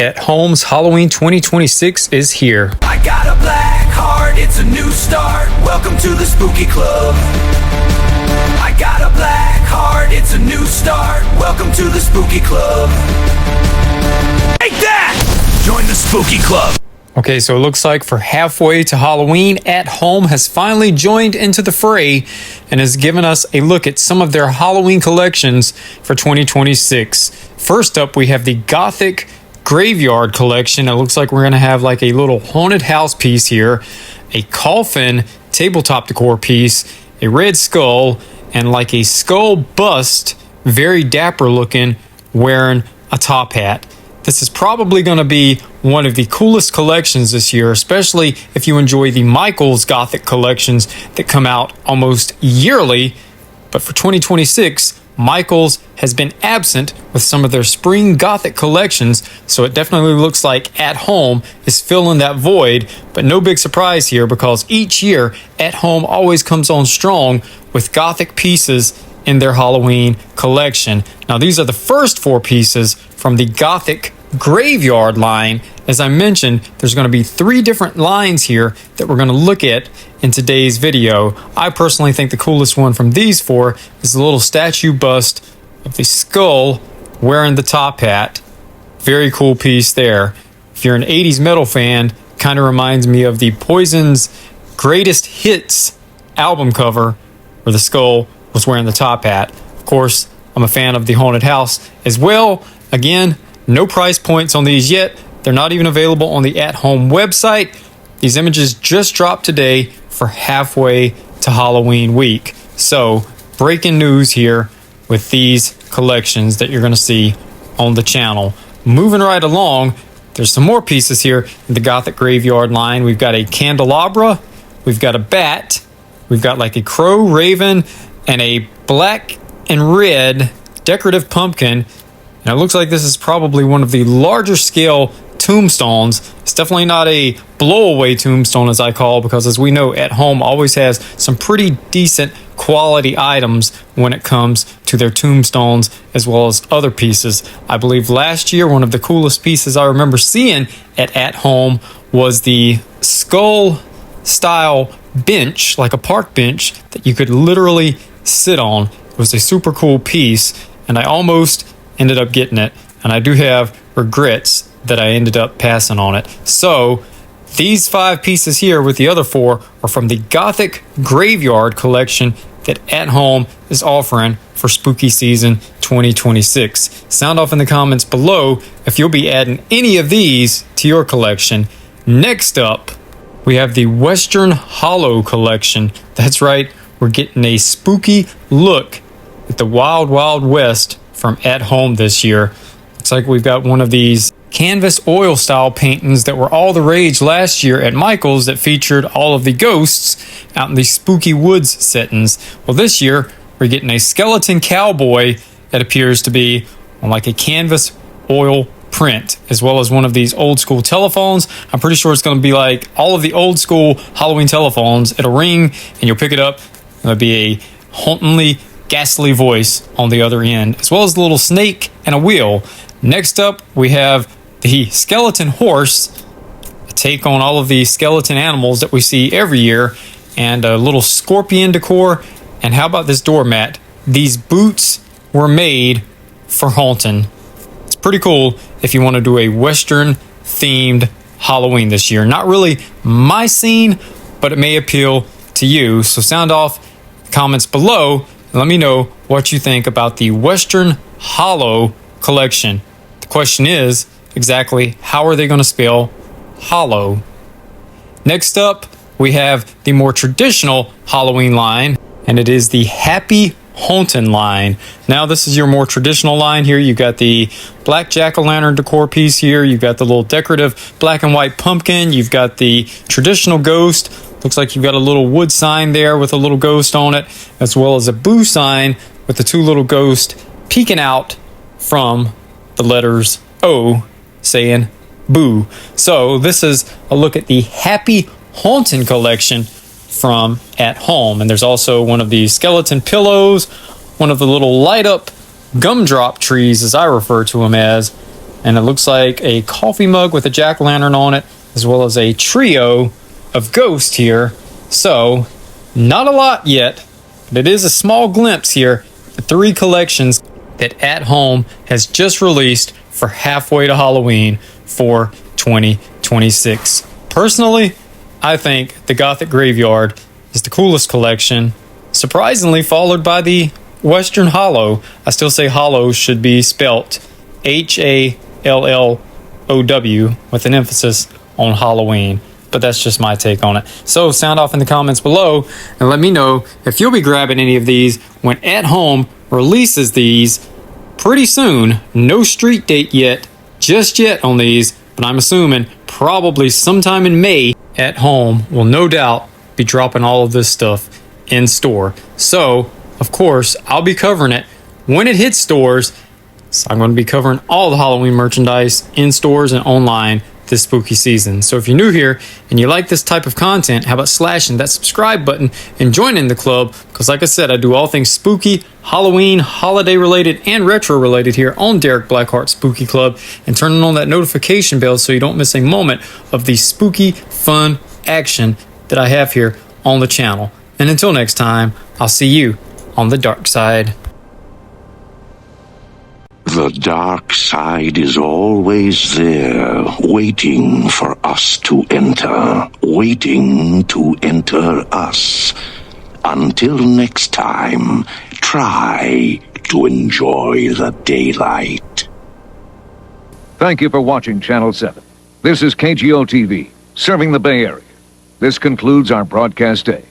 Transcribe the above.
At Home's Halloween 2026 is here. I got a black heart, it's a new start. Welcome to the spooky club. I got a black heart, it's a new start. Welcome to the spooky club. Take that! Join the spooky club. Okay, so it looks like for halfway to Halloween, At Home has finally joined into the fray and has given us a look at some of their Halloween collections for 2026. First up, we have the Gothic Graveyard collection. It looks like we're going to have like a little haunted house piece here, a coffin tabletop decor piece, a red skull, and like a skull bust, very dapper looking, wearing a top hat. This is probably going to be one of the coolest collections this year, especially if you enjoy the Michaels Gothic collections that come out almost yearly. But for 2026, Michaels has been absent with some of their spring Gothic collections, so it definitely looks like At Home is filling that void. But no big surprise here, because each year At Home always comes on strong with Gothic pieces in their Halloween collection. Now, these are the first 4 pieces from the Gothic Graveyard line. As I mentioned, there's going to be 3 different lines here that we're going to look at in today's video. I personally think the coolest one from these 4 is the little statue bust of the skull wearing the top hat. Very cool piece there. If you're an 80s metal fan, kind of reminds me of the Poison's Greatest Hits album cover where the skull was wearing the top hat. Of course, I'm a fan of the haunted house as well. Again, no price points on these yet. They're not even available on the At Home website. These images just dropped today for halfway to Halloween week. So, breaking news here with these collections that you're going to see on the channel. Moving right along, there's some more pieces here in the Gothic Graveyard line. We've got a candelabra, we've got a bat, we've got like a crow, raven, and a black and red decorative pumpkin. And it looks like this is probably one of the larger scale tombstones. It's definitely not a blow-away tombstone, as I call, because as we know, At Home always has some pretty decent quality items when it comes to their tombstones, as well as other pieces. I believe last year, one of the coolest pieces I remember seeing at Home was the skull-style bench, like a park bench, that you could literally sit on. It was a super cool piece, and I almost ended up getting it, and I do have regrets that I ended up passing on it. So these 5 pieces here with the other 4 are from the Gothic Graveyard collection that At Home is offering for spooky season 2026. Sound off in the comments below if you'll be adding any of these to your collection. Next up, we have the Western Hollow collection. That's right, we're getting a spooky look at the Wild Wild West from At Home this year. Looks like we've got one of these canvas oil style paintings that were all the rage last year at Michael's that featured all of the ghosts out in the spooky woods settings. Well, this year we're getting a skeleton cowboy that appears to be on like a canvas oil print, as well as one of these old school telephones. I'm pretty sure it's going to be like all of the old school Halloween telephones. It'll ring and you'll pick it up and there'll be a hauntingly ghastly voice on the other end, as well as the little snake and a wheel. Next up, we have the skeleton horse, a take on all of the skeleton animals that we see every year, and a little scorpion decor. And how about this doormat? These boots were made for haunting. It's pretty cool if you want to do a Western themed Halloween this year. Not really my scene, but it may appeal to you. So sound off comments below. Let me know what you think about the Western Hollow collection. The question is, exactly how are they going to spell hollow? Next up, we have the more traditional Halloween line, and it is the Happy Hauntin' line. Now, this is your more traditional line here. You've got the black jack-o'-lantern decor piece here. You've got the little decorative black and white pumpkin. You've got the traditional ghost. Looks like you've got a little wood sign there with a little ghost on it, as well as a boo sign with the 2 little ghosts peeking out from the letters O, saying boo. So this is a look at the Happy Hauntin' collection from At Home. And there's also one of the skeleton pillows, one of the little light up gumdrop trees, as I refer to them as, and it looks like a coffee mug with a jack-o'-lantern on it, as well as a trio of ghosts here. So, not a lot yet, but it is a small glimpse here at 3 collections that At Home has just released for halfway to Halloween for 2026. Personally, I think the Gothic Graveyard is the coolest collection, surprisingly followed by the Western Hallow. I still say Hallow should be spelt Hallow with an emphasis on Halloween, but that's just my take on it. So sound off in the comments below and let me know if you'll be grabbing any of these when At Home releases these pretty soon. No street date yet, just yet on these, but I'm assuming probably sometime in May. At Home will no doubt be dropping all of this stuff in store. So, of course, I'll be covering it when it hits stores. So I'm going to be covering all the Halloween merchandise in stores and online this spooky season. So if you're new here and you like this type of content, how about slashing that subscribe button and joining the club? Because like I said, I do all things spooky, Halloween, holiday related, and retro related here on Derek BlackHearts Spooky Club, and turning on that notification bell so you don't miss a moment of the spooky, fun action that I have here on the channel. And until next time, I'll see you on the dark side. The dark side is always there, waiting for us to enter, waiting to enter us. Until next time, try to enjoy the daylight. Thank you for watching Channel 7. This is KGO TV, serving the Bay Area. This concludes our broadcast day.